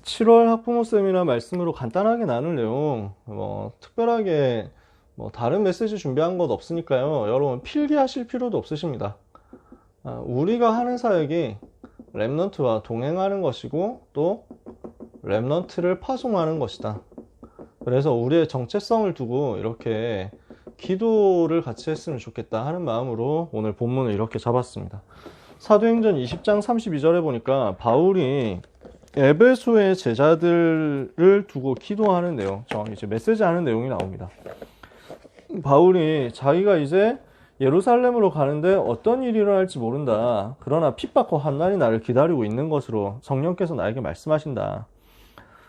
7월 학부모 세미나 말씀으로 간단하게 나눌 내용, 특별하게 다른 메시지 준비한 것 없으니까요. 여러분 필기하실 필요도 없으십니다. 우리가 하는 사역이 렘넌트와 동행하는 것이고 또 렘넌트를 파송하는 것이다. 그래서 우리의 정체성을 두고 이렇게 기도를 같이 했으면 좋겠다 하는 마음으로 오늘 본문을 이렇게 잡았습니다. 사도행전 20장 32절에 보니까 바울이 에베소의 제자들을 두고 기도하는 내용, 이제 메시지 하는 내용이 나옵니다. 바울이 자기가 이제 예루살렘으로 가는데 어떤 일이 일어날지 모른다. 그러나 핍박과 환난이 나를 기다리고 있는 것으로 성령께서 나에게 말씀하신다.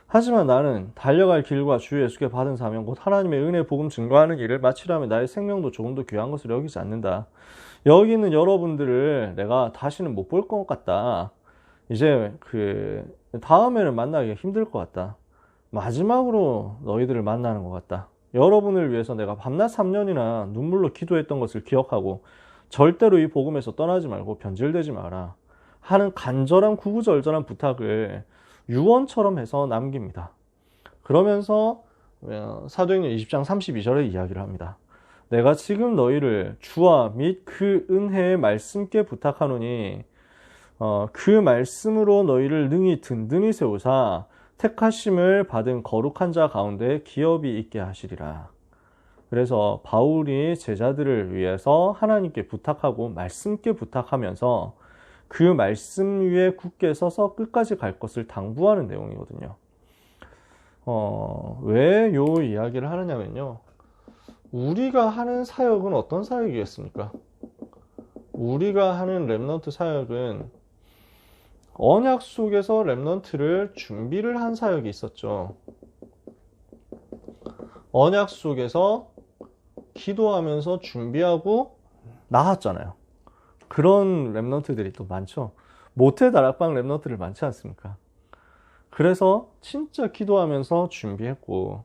하지만 나는 달려갈 길과 주 예수께 받은 사명 곧 하나님의 은혜 복음 증거하는 일을 마치려면 나의 생명도 조금도 귀한 것을 여기지 않는다. 여기 있는 여러분들을 내가 다시는 못 볼 것 같다. 이제 다음에는 만나기가 힘들 것 같다. 마지막으로 너희들을 만나는 것 같다. 여러분을 위해서 내가 밤낮 3년이나 눈물로 기도했던 것을 기억하고 절대로 이 복음에서 떠나지 말고 변질되지 마라 하는 간절한 구구절절한 부탁을 유언처럼 해서 남깁니다. 그러면서 사도행전 20장 32절에 이야기를 합니다. 내가 지금 너희를 주와 및 그 은혜의 말씀께 부탁하노니 그 말씀으로 너희를 능히 든든히 세우사 택하심을 받은 거룩한 자 가운데 기업이 있게 하시리라. 그래서 바울이 제자들을 위해서 하나님께 부탁하고 말씀께 부탁하면서 그 말씀 위에 굳게 서서 끝까지 갈 것을 당부하는 내용이거든요. 왜 요 이야기를 하느냐면요. 우리가 하는 사역은 어떤 사역이겠습니까? 우리가 하는 렘넌트 사역은 언약 속에서 렘넌트를 준비를 한 사역이 있었죠. 언약 속에서 기도하면서 준비하고 나왔잖아요. 그런 렘넌트들이 또 많죠. 모태 다락방 렘넌트들 많지 않습니까? 그래서 진짜 기도하면서 준비했고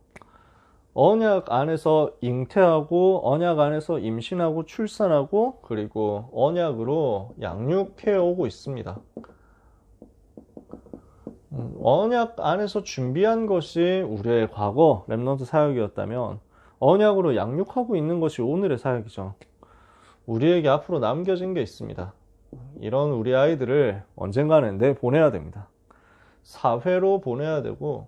언약 안에서 잉태하고 언약 안에서 임신하고 출산하고 그리고 언약으로 양육해 오고 있습니다. 언약 안에서 준비한 것이 우리의 과거 렘넌트 사역이었다면 언약으로 양육하고 있는 것이 오늘의 사역이죠. 우리에게 앞으로 남겨진 게 있습니다. 이런 우리 아이들을 언젠가는 내보내야 됩니다. 사회로 보내야 되고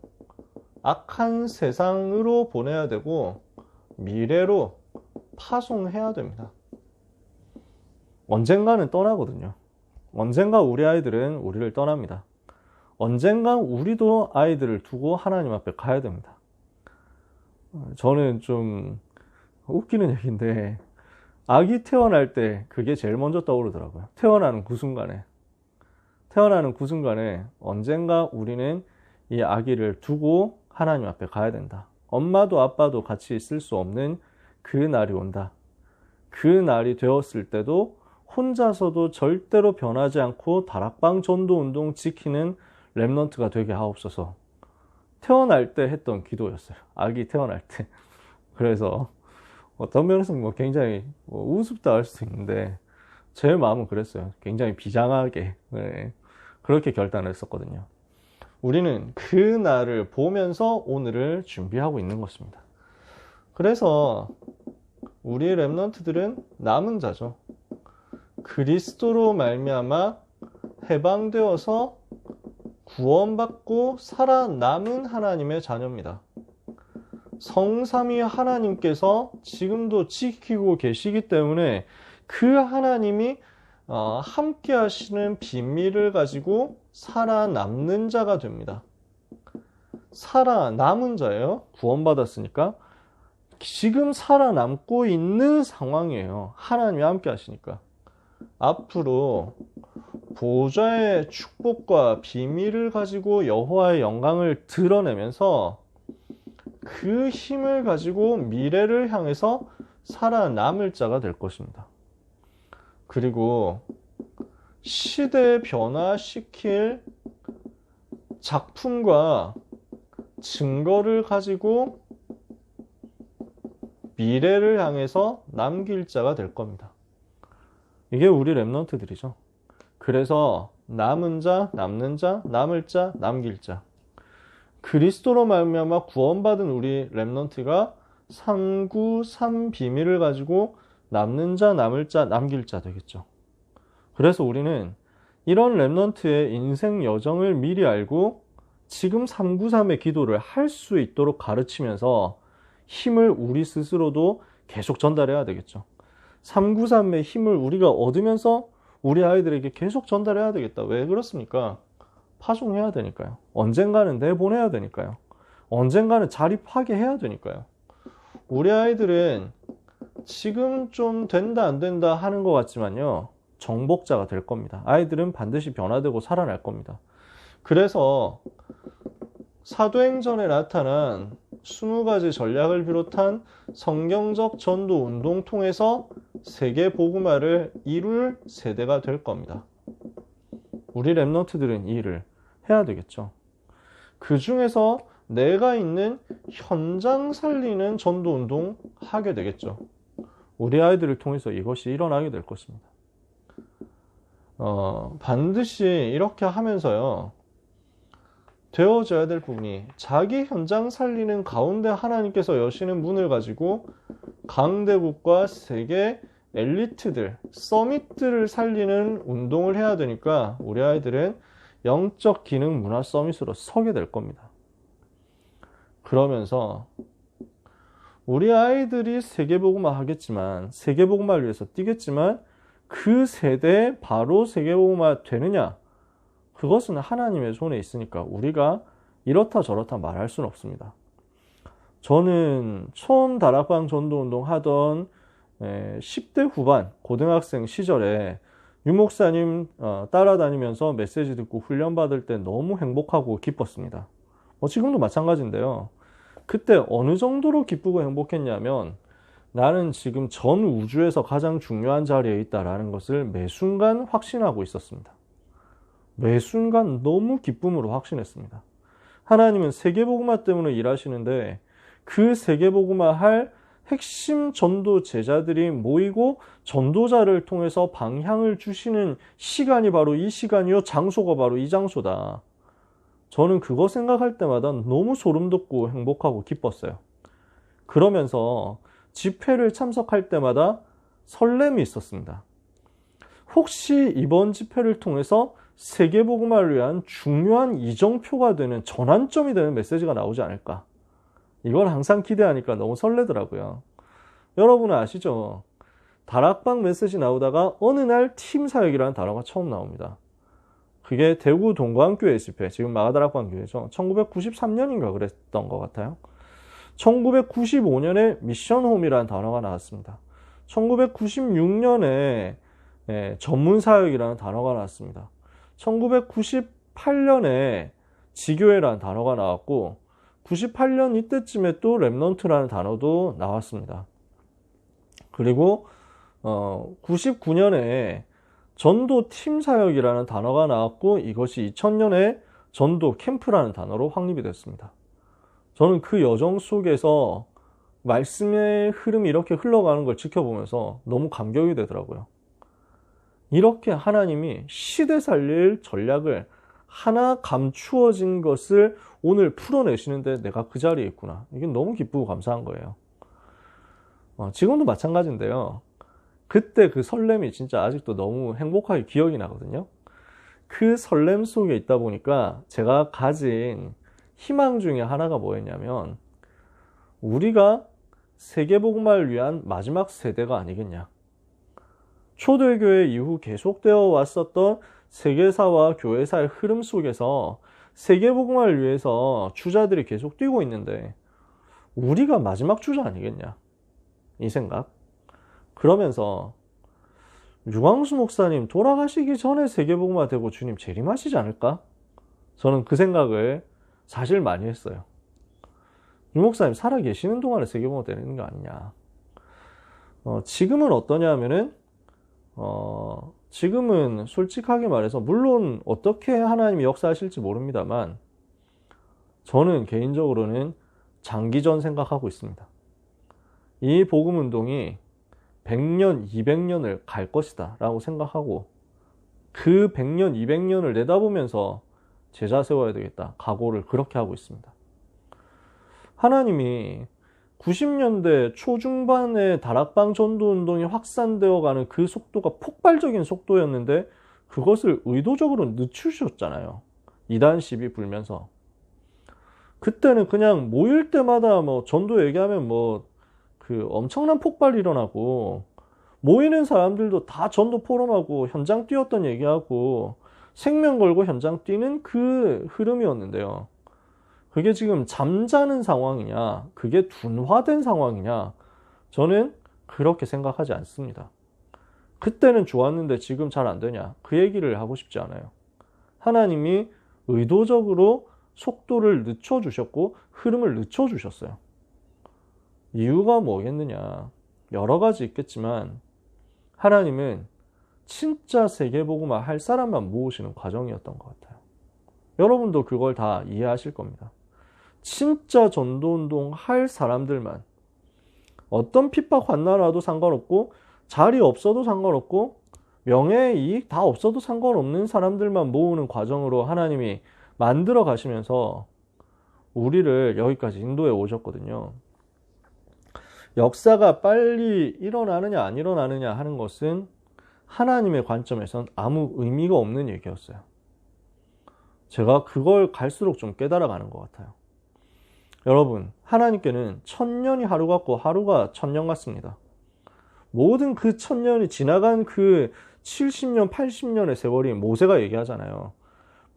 악한 세상으로 보내야 되고 미래로 파송해야 됩니다. 언젠가는 떠나거든요. 언젠가 우리 아이들은 우리를 떠납니다. 언젠가 우리도 아이들을 두고 하나님 앞에 가야 됩니다. 저는 좀 웃기는 얘기인데 아기 태어날 때 그게 제일 먼저 떠오르더라고요. 태어나는 그 순간에 언젠가 우리는 이 아기를 두고 하나님 앞에 가야 된다. 엄마도 아빠도 같이 있을 수 없는 그 날이 온다. 그 날이 되었을 때도 혼자서도 절대로 변하지 않고 다락방 전도 운동 지키는 렘넌트가 되게 하옵소서. 태어날 때 했던 기도였어요. 아기 태어날 때. 그래서 어떤 면에서는 굉장히 우습다 할 수 있는데 제 마음은 그랬어요. 굉장히 비장하게 그렇게 결단을 했었거든요. 우리는 그 날을 보면서 오늘을 준비하고 있는 것입니다. 그래서 우리 렘넌트들은 남은 자죠. 그리스도로 말미암아 해방되어서 구원받고 살아남은 하나님의 자녀입니다. 성삼위 하나님께서 지금도 지키고 계시기 때문에 그 하나님이 함께 하시는 비밀을 가지고 살아남는 자가 됩니다. 살아남은 자예요. 구원받았으니까. 지금 살아남고 있는 상황이에요. 하나님이 함께 하시니까. 앞으로 보좌의 축복과 비밀을 가지고 여호와의 영광을 드러내면서 그 힘을 가지고 미래를 향해서 살아남을 자가 될 것입니다. 그리고 시대에 변화시킬 작품과 증거를 가지고 미래를 향해서 남길 자가 될 겁니다. 이게 우리 렘넌트들이죠. 그래서 남은 자, 남는 자, 남을 자, 남길 자. 그리스도로 말미암아 구원받은 우리 렘넌트가 393 비밀을 가지고 남는 자, 남을 자, 남길 자 되겠죠. 그래서 우리는 이런 렘넌트의 인생 여정을 미리 알고 지금 393의 기도를 할 수 있도록 가르치면서 힘을 우리 스스로도 계속 전달해야 되겠죠. 393의 힘을 우리가 얻으면서 우리 아이들에게 계속 전달해야 되겠다. 왜 그렇습니까? 파송해야 되니까요. 언젠가는 내보내야 되니까요. 언젠가는 자립하게 해야 되니까요. 우리 아이들은 지금 좀 된다 안 된다 하는 것 같지만요, 정복자가 될 겁니다. 아이들은 반드시 변화되고 살아날 겁니다. 그래서 사도행전에 나타난 20가지 전략을 비롯한 성경적 전도 운동 통해서 세계 복음화를 이룰 세대가 될 겁니다. 우리 렘넌트들은 이 일을 해야 되겠죠. 그 중에서 내가 있는 현장 살리는 전도 운동 하게 되겠죠. 우리 아이들을 통해서 이것이 일어나게 될 것입니다. 반드시 이렇게 하면서요, 되어져야 될 부분이 자기 현장 살리는 가운데 하나님께서 여시는 문을 가지고 강대국과 세계 엘리트들, 서밋들을 살리는 운동을 해야 되니까 우리 아이들은 영적 기능 문화 서밋으로 서게 될 겁니다. 그러면서 우리 아이들이 세계복음화 하겠지만, 세계복음화를 위해서 뛰겠지만 그 세대에 바로 세계복음화 되느냐? 그것은 하나님의 손에 있으니까 우리가 이렇다 저렇다 말할 수는 없습니다. 저는 처음 다락방 전도운동 하던 10대 후반 고등학생 시절에 유목사님 따라다니면서 메시지 듣고 훈련받을 때 너무 행복하고 기뻤습니다. 지금도 마찬가지인데요. 그때 어느 정도로 기쁘고 행복했냐면, 나는 지금 전 우주에서 가장 중요한 자리에 있다라는 것을 매 순간 확신하고 있었습니다. 매 순간 너무 기쁨으로 확신했습니다. 하나님은 세계복음화 때문에 일하시는데 그 세계복음화 할 핵심 전도 제자들이 모이고 전도자를 통해서 방향을 주시는 시간이 바로 이 시간이요, 장소가 바로 이 장소다. 저는 그거 생각할 때마다 너무 소름 돋고 행복하고 기뻤어요. 그러면서 집회를 참석할 때마다 설렘이 있었습니다. 혹시 이번 집회를 통해서 세계복음화를 위한 중요한 이정표가 되는, 전환점이 되는 메시지가 나오지 않을까. 이걸 항상 기대하니까 너무 설레더라고요. 여러분은 아시죠? 다락방 메시지 나오다가 어느 날 팀 사역이라는 단어가 처음 나옵니다. 그게 대구 동광교회 집회, 지금 마가다락방 교회죠. 1993년인가 그랬던 것 같아요. 1995년에 미션홈이라는 단어가 나왔습니다. 1996년에 전문사역이라는 단어가 나왔습니다. 1998년에 지교회라는 단어가 나왔고, 98년 이때쯤에 또 렘넌트라는 단어도 나왔습니다. 그리고 99년에 전도 팀 사역이라는 단어가 나왔고, 이것이 2000년에 전도 캠프라는 단어로 확립이 됐습니다. 저는 그 여정 속에서 말씀의 흐름이 이렇게 흘러가는 걸 지켜보면서 너무 감격이 되더라고요. 이렇게 하나님이 시대 살릴 전략을 하나 감추어진 것을 오늘 풀어내시는데 내가 그 자리에 있구나. 이게 너무 기쁘고 감사한 거예요. 지금도 마찬가지인데요. 그때 그 설렘이 진짜 아직도 너무 행복하게 기억이 나거든요. 그 설렘 속에 있다 보니까 제가 가진 희망 중에 하나가 뭐였냐면, 우리가 세계복음화를 위한 마지막 세대가 아니겠냐. 초대교회 이후 계속되어 왔었던 세계사와 교회사의 흐름 속에서 세계복음화를 위해서 주자들이 계속 뛰고 있는데 우리가 마지막 주자 아니겠냐, 이 생각. 그러면서 유광수 목사님 돌아가시기 전에 세계복음화 되고 주님 재림하시지 않을까? 저는 그 생각을 사실 많이 했어요. 유 목사님 살아계시는 동안에 세계복음화 되는 거 아니냐. 지금은 어떠냐 하면은 지금은 솔직하게 말해서 물론 어떻게 하나님이 역사하실지 모릅니다만 저는 개인적으로는 장기전 생각하고 있습니다. 이 복음운동이 100년, 200년을 갈 것이다 라고 생각하고, 그 100년, 200년을 내다보면서 제자 세워야 되겠다 각오를 그렇게 하고 있습니다. 하나님이 90년대 초중반에 다락방 전도운동이 확산되어가는 그 속도가 폭발적인 속도였는데 그것을 의도적으로 늦추셨잖아요. 이단 시비 불면서. 그때는 그냥 모일 때마다 뭐 전도 얘기하면 뭐 그 엄청난 폭발이 일어나고 모이는 사람들도 다 전도 포럼하고 현장 뛰었던 얘기하고 생명 걸고 현장 뛰는 그 흐름이었는데요. 그게 지금 잠자는 상황이냐, 그게 둔화된 상황이냐, 저는 그렇게 생각하지 않습니다. 그때는 좋았는데 지금 잘 안 되냐, 그 얘기를 하고 싶지 않아요. 하나님이 의도적으로 속도를 늦춰주셨고 흐름을 늦춰주셨어요. 이유가 뭐겠느냐, 여러 가지 있겠지만 하나님은 진짜 세계복음화 할 사람만 모으시는 과정이었던 것 같아요. 여러분도 그걸 다 이해하실 겁니다. 진짜 전도운동 할 사람들만, 어떤 핍박 환난 와도 상관없고 자리 없어도 상관없고 명예이익 다 없어도 상관없는 사람들만 모으는 과정으로 하나님이 만들어 가시면서 우리를 여기까지 인도해 오셨거든요. 역사가 빨리 일어나느냐 안 일어나느냐 하는 것은 하나님의 관점에선 아무 의미가 없는 얘기였어요. 제가 그걸 갈수록 좀 깨달아가는 것 같아요. 여러분, 하나님께는 1000년이 하루 같고 하루가 1000년 같습니다. 모든 그 1000년이 지나간 그 70년, 80년의 세월이 모세가 얘기하잖아요.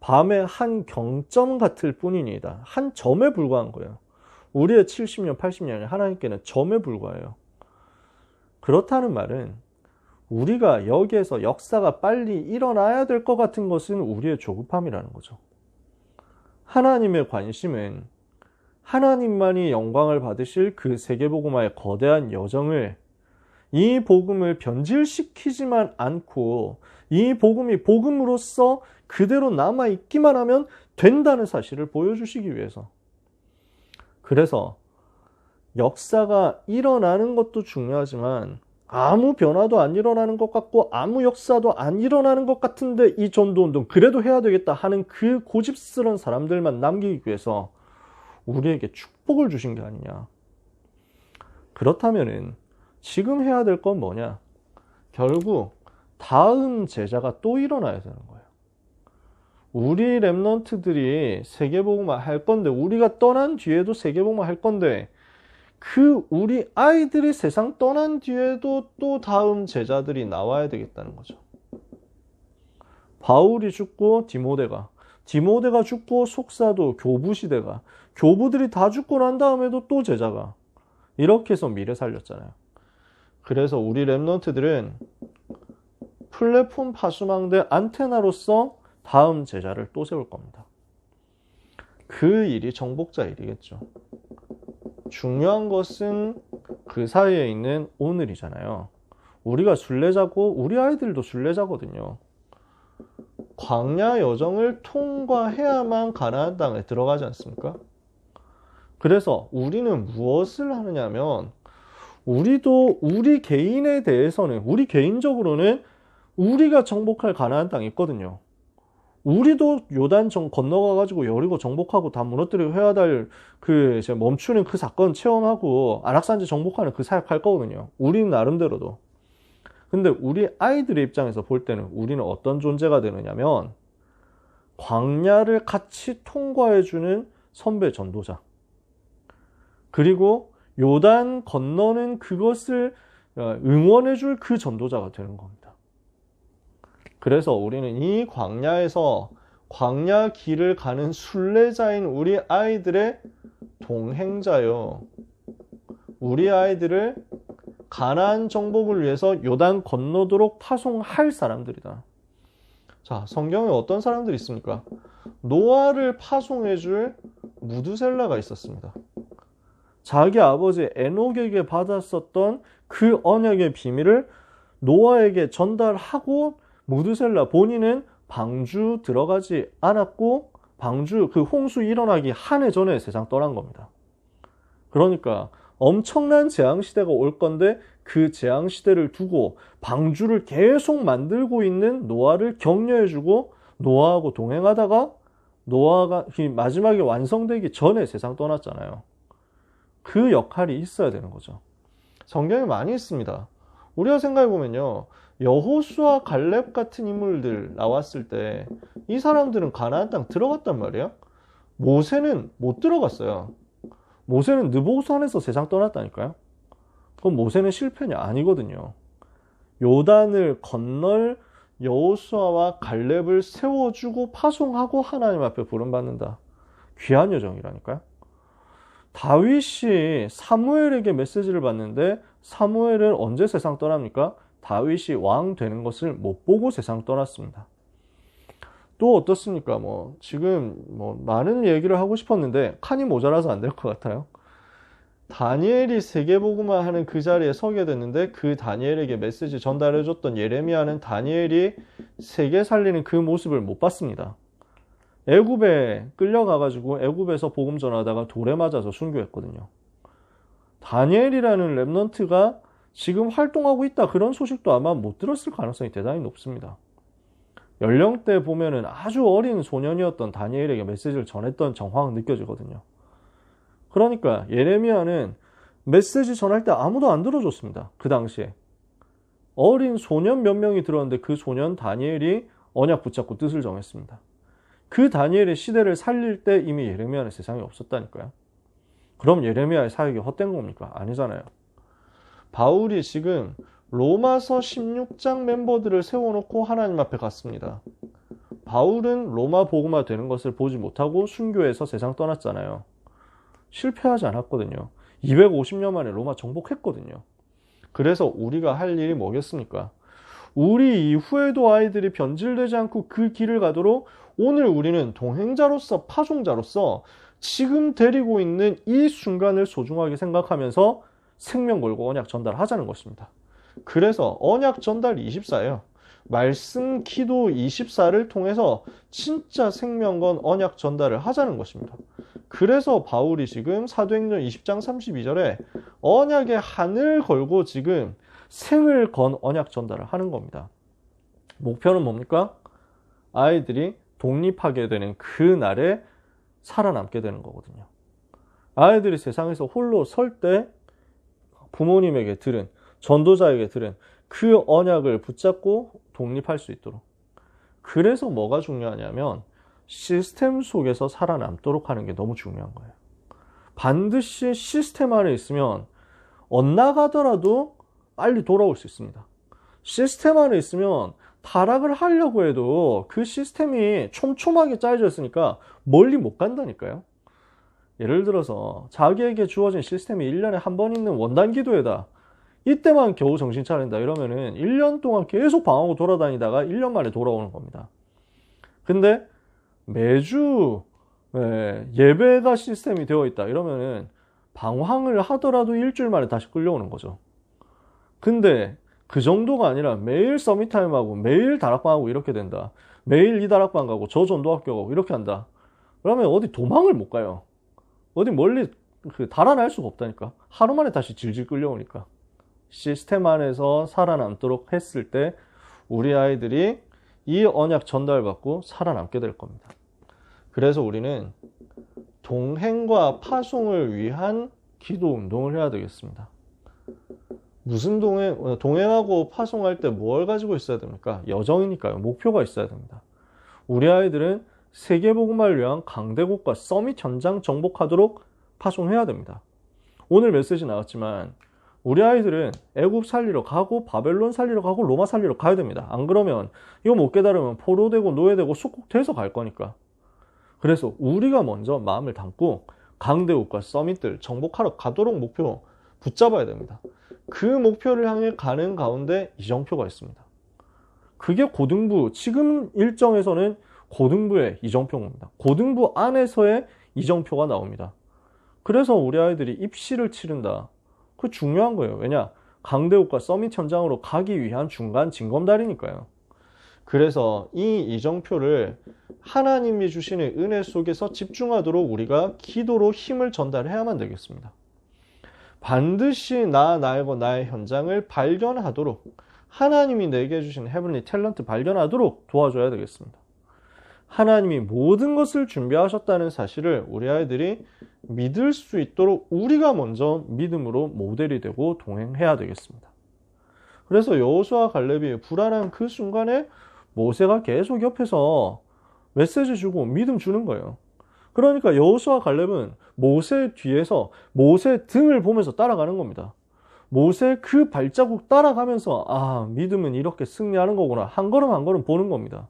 밤의 한 경점 같을 뿐이니이다. 한 점에 불과한 거예요. 우리의 70년, 80년이 하나님께는 점에 불과해요. 그렇다는 말은 우리가 여기에서 역사가 빨리 일어나야 될 것 같은 것은 우리의 조급함이라는 거죠. 하나님의 관심은 하나님만이 영광을 받으실 그 세계복음화의 거대한 여정을, 이 복음을 변질시키지만 않고 이 복음이 복음으로서 그대로 남아있기만 하면 된다는 사실을 보여주시기 위해서. 그래서 역사가 일어나는 것도 중요하지만 아무 변화도 안 일어나는 것 같고 아무 역사도 안 일어나는 것 같은데 이 전도운동 그래도 해야 되겠다 하는 그 고집스러운 사람들만 남기기 위해서 우리에게 축복을 주신 게 아니냐. 그렇다면은 지금 해야 될 건 뭐냐? 결국 다음 제자가 또 일어나야 되는 거예요. 우리 랩런트들이 세계복음화 할 건데, 우리가 떠난 뒤에도 세계복음화 할 건데, 그 우리 아이들이 세상 떠난 뒤에도 또 다음 제자들이 나와야 되겠다는 거죠. 바울이 죽고 디모데가 죽고 속사도 교부시대가, 교부들이 다 죽고 난 다음에도 또 제자가, 이렇게 해서 미래 살렸잖아요. 그래서 우리 랩런트들은 플랫폼 파수망대 안테나로서 다음 제자를 또 세울 겁니다. 그 일이 정복자 일이겠죠. 중요한 것은 그 사이에 있는 오늘이잖아요. 우리가 순례자고 우리 아이들도 순례자거든요. 광야 여정을 통과해야만 가나안 땅에 들어가지 않습니까? 그래서 우리는 무엇을 하느냐면, 우리도 우리 개인에 대해서는, 우리 개인적으로는 우리가 정복할 가나안 땅이 있거든요. 우리도 요단 건너가가지고 여리고 정복하고 다 무너뜨리고 해야 될 그 이제 멈추는 그 사건 체험하고 안악산지 정복하는 그 사역 할 거거든요. 우리는 나름대로도. 근데 우리 아이들의 입장에서 볼 때는 우리는 어떤 존재가 되느냐면, 광야를 같이 통과해주는 선배 전도자, 그리고 요단 건너는 그것을 응원해줄 그 전도자가 되는 겁니다. 그래서 우리는 이 광야에서 광야 길을 가는 순례자인 우리 아이들의 동행자요. 우리 아이들을 가나안 정복을 위해서 요단 건너도록 파송할 사람들이다. 자, 성경에 어떤 사람들이 있습니까? 노아를 파송해줄 무두셀라가 있었습니다. 자기 아버지 에녹에게 받았었던 그 언약의 비밀을 노아에게 전달하고, 무두셀라 본인은 방주 들어가지 않았고 방주 그 홍수 일어나기 한 해 전에 세상 떠난 겁니다. 그러니까 엄청난 재앙시대가 올 건데 그 재앙시대를 두고 방주를 계속 만들고 있는 노아를 격려해주고 노아하고 동행하다가 노아가 마지막에 완성되기 전에 세상 떠났잖아요. 그 역할이 있어야 되는 거죠. 성경에 많이 있습니다. 우리가 생각해보면요, 여호수아 갈렙 같은 인물들 나왔을 때 이 사람들은 가나안 땅 들어갔단 말이에요. 모세는 못 들어갔어요. 모세는 느보산에서 세상 떠났다니까요. 그럼 모세는 실패냐? 아니거든요. 요단을 건널 여호수아와 갈렙을 세워주고 파송하고 하나님 앞에 부름받는다. 귀한 여정이라니까요. 다윗이 사무엘에게 메시지를 받는데 사무엘은 언제 세상 떠납니까? 다윗이 왕 되는 것을 못 보고 세상 떠났습니다. 또 어떻습니까? 지금 많은 얘기를 하고 싶었는데 칸이 모자라서 안 될 것 같아요. 다니엘이 세계복음화 하는 그 자리에 서게 됐는데 그 다니엘에게 메시지 전달해줬던 예레미야는 다니엘이 세계 살리는 그 모습을 못 봤습니다. 애굽에 끌려가가지고 애굽에서 복음 전하다가 돌에 맞아서 순교했거든요. 다니엘이라는 랩넌트가 지금 활동하고 있다, 그런 소식도 아마 못 들었을 가능성이 대단히 높습니다. 연령대 보면은 아주 어린 소년이었던 다니엘에게 메시지를 전했던 정황 느껴지거든요. 그러니까 예레미야는 메시지 전할 때 아무도 안 들어줬습니다. 그 당시에. 어린 소년 몇 명이 들었는데 그 소년 다니엘이 언약 붙잡고 뜻을 정했습니다. 그 다니엘의 시대를 살릴 때 이미 예레미야는 세상에 없었다니까요. 그럼 예레미야의 사역이 헛된 겁니까? 아니잖아요. 바울이 지금 로마서 16장 멤버들을 세워놓고 하나님 앞에 갔습니다. 바울은 로마 복음화 되는 것을 보지 못하고 순교해서 세상 떠났잖아요. 실패하지 않았거든요. 250년 만에 로마 정복했거든요. 그래서 우리가 할 일이 뭐겠습니까? 우리 이후에도 아이들이 변질되지 않고 그 길을 가도록 오늘 우리는 동행자로서, 파송자로서 지금 데리고 있는 이 순간을 소중하게 생각하면서 생명 걸고 언약 전달하자는 것입니다. 그래서 언약 전달 24예요. 말씀, 기도 24를 통해서 진짜 생명 건 언약 전달을 하자는 것입니다. 그래서 바울이 지금 사도행전 20장 32절에 언약의 한을 걸고 지금 생을 건 언약 전달을 하는 겁니다. 목표는 뭡니까? 아이들이 독립하게 되는 그 날에 살아남게 되는 거거든요. 아이들이 세상에서 홀로 설 때 부모님에게 들은, 전도자에게 들은 그 언약을 붙잡고 독립할 수 있도록. 그래서 뭐가 중요하냐면 시스템 속에서 살아남도록 하는 게 너무 중요한 거예요. 반드시 시스템 안에 있으면 엇나가더라도 빨리 돌아올 수 있습니다. 시스템 안에 있으면 타락을 하려고 해도 그 시스템이 촘촘하게 짜여져 있으니까 멀리 못 간다니까요. 예를 들어서 자기에게 주어진 시스템이 1년에 한 번 있는 원단 기도회다. 이때만 겨우 정신 차린다 이러면은 1년 동안 계속 방황하고 돌아다니다가 1년 만에 돌아오는 겁니다. 근데 매주 예배가 시스템이 되어 있다 이러면은 방황을 하더라도 일주일 만에 다시 끌려오는 거죠. 근데 그 정도가 아니라 매일 서밋타임하고 매일 다락방하고 이렇게 된다. 매일 이 다락방 가고 저 전도학교 가고 이렇게 한다. 그러면 어디 도망을 못 가요. 어디 멀리 달아날 수가 없다니까. 하루 만에 다시 질질 끌려오니까. 시스템 안에서 살아남도록 했을 때 우리 아이들이 이 언약 전달받고 살아남게 될 겁니다. 그래서 우리는 동행과 파송을 위한 기도 운동을 해야 되겠습니다. 무슨 동행하고 파송할 때 뭘 가지고 있어야 됩니까? 여정이니까요. 목표가 있어야 됩니다. 우리 아이들은 세계복음화를 위한 강대국과 서밋 현장 정복하도록 파송해야 됩니다. 오늘 메시지 나왔지만 우리 아이들은 애굽 살리러 가고 바벨론 살리러 가고 로마 살리러 가야 됩니다. 안 그러면 이거 못 깨달으면 포로되고 노예되고 속국돼서 갈 거니까. 그래서 우리가 먼저 마음을 담고 강대국과 서밋들 정복하러 가도록 목표 붙잡아야 됩니다. 그 목표를 향해 가는 가운데 이정표가 있습니다. 그게 고등부, 지금 일정에서는 고등부의 이정표입니다. 고등부 안에서의 이정표가 나옵니다. 그래서 우리 아이들이 입시를 치른다. 그 중요한 거예요. 왜냐? 강대국과 서밋 현장으로 가기 위한 중간 징검다리니까요. 그래서 이 이정표를 하나님이 주시는 은혜 속에서 집중하도록 우리가 기도로 힘을 전달해야만 되겠습니다. 반드시 나의 현장을 발견하도록 하나님이 내게 주신 헤븐리 탤런트 발견하도록 도와줘야 되겠습니다. 하나님이 모든 것을 준비하셨다는 사실을 우리 아이들이 믿을 수 있도록 우리가 먼저 믿음으로 모델이 되고 동행해야 되겠습니다. 그래서 여호수아와 갈렙이 불안한 그 순간에 모세가 계속 옆에서 메시지 주고 믿음 주는 거예요. 그러니까 여호수아와 갈렙은 모세 뒤에서 모세 등을 보면서 따라가는 겁니다. 모세 그 발자국 따라가면서 아, 믿음은 이렇게 승리하는 거구나. 한 걸음 한 걸음 보는 겁니다.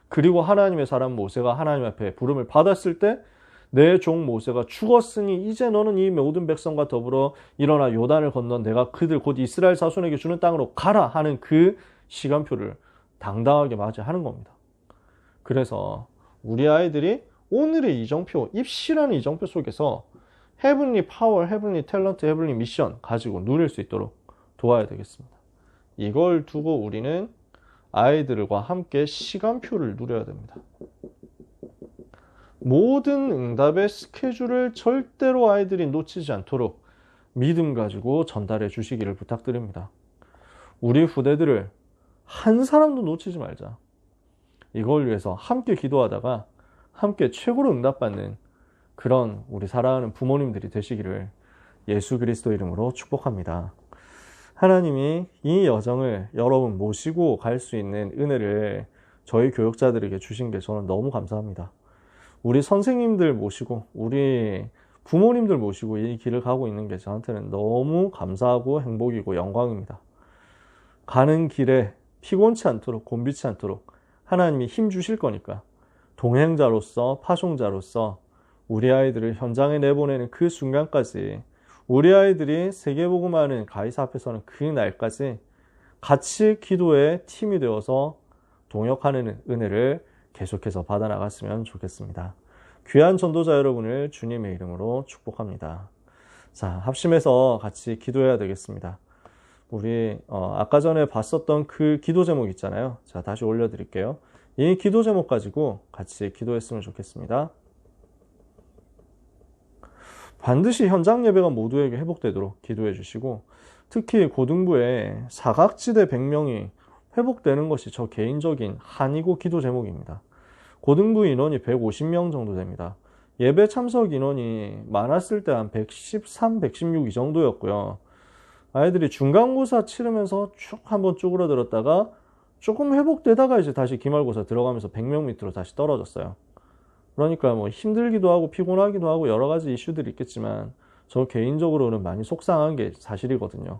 그리고 하나님의 사람 모세가 하나님 앞에 부름을 받았을 때 내 종 모세가 죽었으니 이제 너는 이 모든 백성과 더불어 일어나 요단을 건넌 내가 그들 곧 이스라엘 자손에게 주는 땅으로 가라 하는 그 시간표를 당당하게 맞이하는 겁니다. 그래서 우리 아이들이 오늘의 이정표, 입시라는 이정표 속에서 헤븐리 파워, 헤븐리 탤런트, 헤븐리 미션 가지고 누릴 수 있도록 도와야 되겠습니다. 이걸 두고 우리는 아이들과 함께 시간표를 누려야 됩니다. 모든 응답의 스케줄을 절대로 아이들이 놓치지 않도록 믿음 가지고 전달해 주시기를 부탁드립니다. 우리 후대들을 한 사람도 놓치지 말자. 이걸 위해서 함께 기도하다가 함께 최고로 응답받는 그런 우리 사랑하는 부모님들이 되시기를 예수 그리스도 이름으로 축복합니다. 하나님이 이 여정을 여러분 모시고 갈 수 있는 은혜를 저희 교육자들에게 주신 게 저는 너무 감사합니다. 우리 선생님들 모시고 우리 부모님들 모시고 이 길을 가고 있는 게 저한테는 너무 감사하고 행복이고 영광입니다. 가는 길에 피곤치 않도록 곤비치 않도록 하나님이 힘 주실 거니까 동행자로서 파송자로서 우리 아이들을 현장에 내보내는 그 순간까지 우리 아이들이 세계복음하는 가이사 앞에서는 그 날까지 같이 기도의 팀이 되어서 동역하는 은혜를 계속해서 받아나갔으면 좋겠습니다. 귀한 전도자 여러분을 주님의 이름으로 축복합니다. 자, 합심해서 같이 기도해야 되겠습니다. 우리 아까 전에 봤었던 그 기도 제목 있잖아요. 자, 다시 올려드릴게요. 이 기도 제목 가지고 같이 기도했으면 좋겠습니다. 반드시 현장 예배가 모두에게 회복되도록 기도해 주시고 특히 고등부에 사각지대 100명이 회복되는 것이 저 개인적인 한이고 기도 제목입니다. 고등부 인원이 150명 정도 됩니다. 예배 참석 인원이 많았을 때 한 113, 116 이 정도였고요. 아이들이 중간고사 치르면서 쭉 한번 쪼그라들었다가 조금 회복되다가 이제 다시 기말고사 들어가면서 100명 밑으로 다시 떨어졌어요. 그러니까 뭐 힘들기도 하고 피곤하기도 하고 여러 가지 이슈들이 있겠지만 저 개인적으로는 많이 속상한 게 사실이거든요.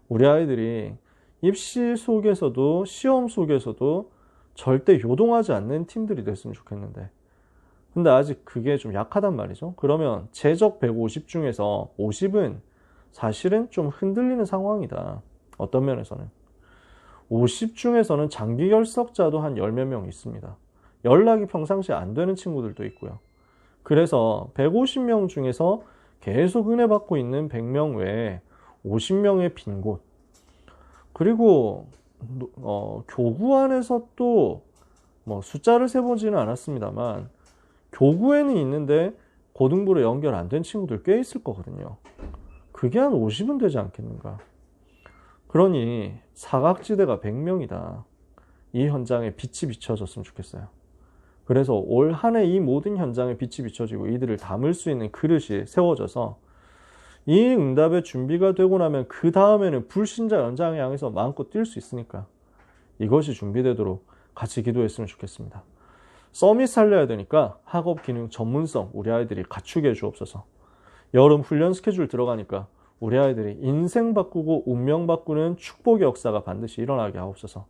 우리 아이들이 입시 속에서도 시험 속에서도 절대 요동하지 않는 팀들이 됐으면 좋겠는데 근데 아직 그게 좀 약하단 말이죠. 그러면 제적 150 중에서 50은 사실은 좀 흔들리는 상황이다. 어떤 면에서는 50 중에서는 장기 결석자도 한 10몇 명 있습니다. 연락이 평상시에 안 되는 친구들도 있고요. 그래서 150명 중에서 계속 은혜 받고 있는 100명 외에 50명의 빈 곳. 그리고 교구 안에서 또 뭐 숫자를 세보지는 않았습니다만 교구에는 있는데 고등부로 연결 안 된 친구들 꽤 있을 거거든요. 그게 한 50은 되지 않겠는가. 그러니 사각지대가 100명이다. 이 현장에 빛이 비춰졌으면 좋겠어요. 그래서 올 한 해 이 모든 현장에 빛이 비춰지고 이들을 담을 수 있는 그릇이 세워져서 이 응답의 준비가 되고 나면 그 다음에는 불신자 연장을 향해서 마음껏 뛸 수 있으니까 이것이 준비되도록 같이 기도했으면 좋겠습니다. 서밋 살려야 되니까 학업 기능 전문성 우리 아이들이 갖추게 해 주옵소서. 여름 훈련 스케줄 들어가니까 우리 아이들이 인생 바꾸고 운명 바꾸는 축복의 역사가 반드시 일어나게 하옵소서.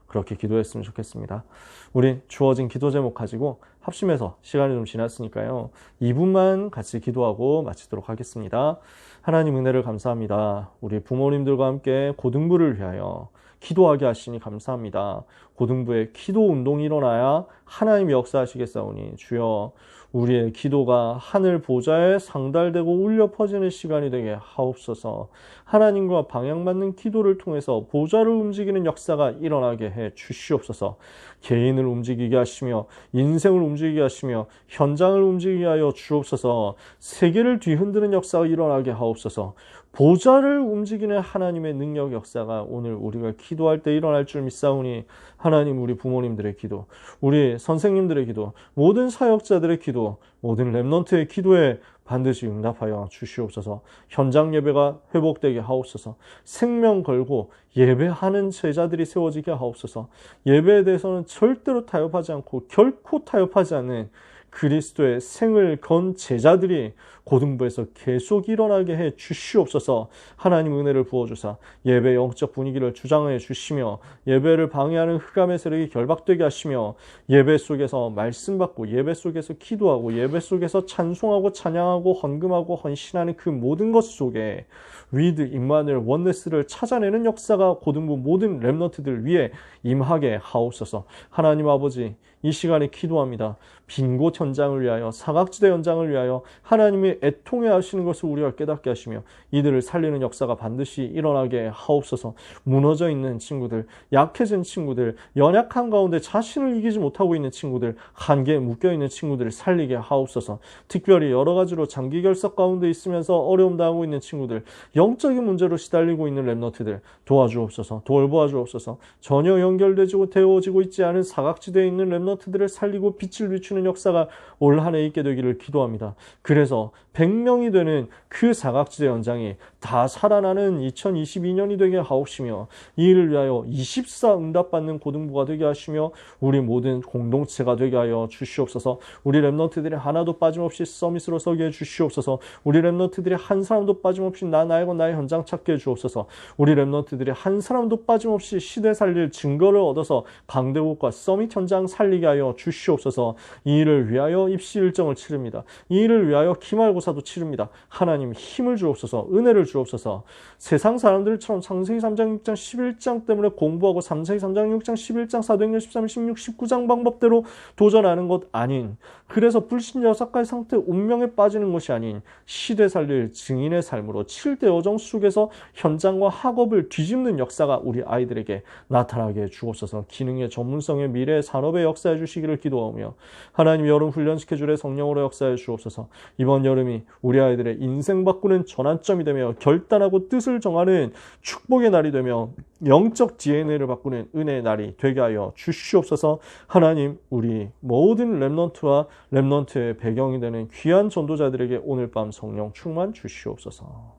그렇게 기도했으면 좋겠습니다. 우리 주어진 기도 제목 가지고 합심해서 시간이 좀 지났으니까요. 2분만 같이 기도하고 마치도록 하겠습니다. 하나님 은혜를 감사합니다. 우리 부모님들과 함께 고등부를 위하여 기도하게 하시니 감사합니다. 고등부에 기도 운동이 일어나야 하나님이 역사하시겠사오니 주여 우리의 기도가 하늘 보좌에 상달되고 울려 퍼지는 시간이 되게 하옵소서. 하나님과 방향맞는 기도를 통해서 보좌를 움직이는 역사가 일어나게 해 주시옵소서. 개인을 움직이게 하시며 인생을 움직이게 하시며 현장을 움직이게 하여 주옵소서. 세계를 뒤흔드는 역사가 일어나게 하옵소서. 보좌를 움직이는 하나님의 능력 역사가 오늘 우리가 기도할 때 일어날 줄 믿사오니 하나님, 우리 부모님들의 기도, 우리 선생님들의 기도, 모든 사역자들의 기도, 모든 렘넌트의 기도에 반드시 응답하여 주시옵소서. 현장 예배가 회복되게 하옵소서. 생명 걸고 예배하는 제자들이 세워지게 하옵소서. 예배에 대해서는 절대로 타협하지 않고 결코 타협하지 않는 그리스도의 생을 건 제자들이 고등부에서 계속 일어나게 해 주시옵소서. 하나님, 은혜를 부어주사 예배 영적 분위기를 주장해 주시며 예배를 방해하는 흑암의 세력이 결박되게 하시며 예배 속에서 말씀 받고 예배 속에서 기도하고 예배 속에서 찬송하고 찬양하고 헌금하고 헌신하는 그 모든 것 속에 위드, 임마누엘, 원네스를 찾아내는 역사가 고등부 모든 렘넌트들 위에 임하게 하옵소서. 하나님 아버지, 이 시간에 기도합니다. 빈 곳 현장을 위하여, 사각지대 현장을 위하여 하나님이 애통해 하시는 것을 우리가 깨닫게 하시며 이들을 살리는 역사가 반드시 일어나게 하옵소서. 무너져 있는 친구들, 약해진 친구들, 연약한 가운데 자신을 이기지 못하고 있는 친구들, 한계에 묶여있는 친구들을 살리게 하옵소서. 특별히 여러 가지로 장기 결석 가운데 있으면서 어려움 당하고 있는 친구들, 영적인 문제로 시달리고 있는 렘넌트들 도와주옵소서. 돌보아 주옵소서. 전혀 연결되어지고 있지 않은 사각지대에 있는 렘넌트들을 살리고 빛을 비추는 역사가 올 한 해 있게 되기를 기도합니다. 그래서 100명이 되는 그 사각지대 현장이 다 살아나는 2022년이 되게 하옵시며 이 일을 위하여 24 응답받는 고등부가 되게 하시며 우리 모든 공동체가 되게 하여 주시옵소서. 우리 렘넌트들이 하나도 빠짐없이 서밋으로 서게 해 주시옵소서. 우리 렘넌트들이 한 사람도 빠짐없이 나 나이고 나의 현장 찾게 해 주옵소서. 우리 렘넌트들이 한 사람도 빠짐없이 시대 살릴 증거를 얻어서 강대국과 서밋 현장 살리게 하여 주시옵소서. 이 일을 위하여 입시 일정을 치릅니다. 이 일을 위하여 기말고사도 치릅니다. 하나님, 힘을 주옵소서. 은혜를 주옵소서. 세상 사람들처럼 창세기 3장 6장 11장 때문에 공부하고 창세기 3장 6장 11장 사도행전 13, 16, 19장 방법대로 도전하는 것 아닌, 그래서 불신자 여사까지 상태 운명에 빠지는 것이 아닌 시대 살릴 증인의 삶으로 7대 여정 속에서 현장과 학업을 뒤집는 역사가 우리 아이들에게 나타나게 주옵소서. 기능의 전문성의 미래의 산업에 역사해 주시기를 기도하며 하나님, 여름 훈련 스케줄에 성령으로 역사해 주옵소서. 이번 여름이 우리 아이들의 인생 바꾸는 전환점이 되며 결단하고 뜻을 정하는 축복의 날이 되며 영적 DNA를 바꾸는 은혜의 날이 되게 하여 주시옵소서. 하나님, 우리 모든 렘넌트와 렘넌트의 배경이 되는 귀한 전도자들에게 오늘 밤 성령 충만 주시옵소서.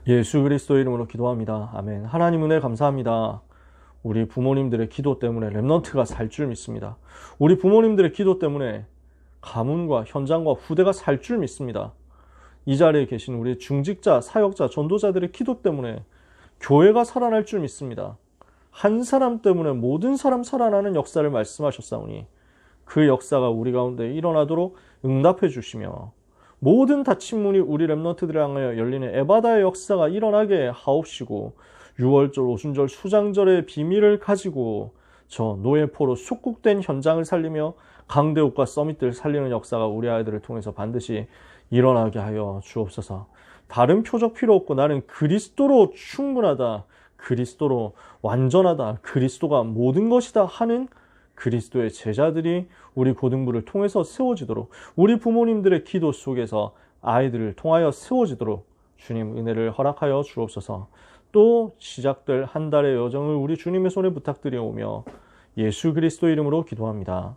예수 그리스도 이름으로 기도합니다. 아멘. 하나님, 은혜 감사합니다. 우리 부모님들의 기도 때문에 렘넌트가 살 줄 믿습니다. 우리 부모님들의 기도 때문에 가문과 현장과 후대가 살 줄 믿습니다. 이 자리에 계신 우리 중직자, 사역자, 전도자들의 기도 때문에 교회가 살아날 줄 믿습니다. 한 사람 때문에 모든 사람 살아나는 역사를 말씀하셨사오니 그 역사가 우리 가운데 일어나도록 응답해 주시며 모든 닫힌 문이 우리 렘넌트들을 향하여 열리는 에바다의 역사가 일어나게 하옵시고 6월절, 오순절, 수장절의 비밀을 가지고 저 노예포로 속국된 현장을 살리며 강대국과 서밋들을 살리는 역사가 우리 아이들을 통해서 반드시 일어나게 하여 주옵소서. 다른 표적 필요 없고 나는 그리스도로 충분하다, 그리스도로 완전하다, 그리스도가 모든 것이다 하는 그리스도의 제자들이 우리 고등부를 통해서 세워지도록, 우리 부모님들의 기도 속에서 아이들을 통하여 세워지도록 주님 은혜를 허락하여 주옵소서. 또 시작될 한 달의 여정을 우리 주님의 손에 부탁드려오며 예수 그리스도 이름으로 기도합니다.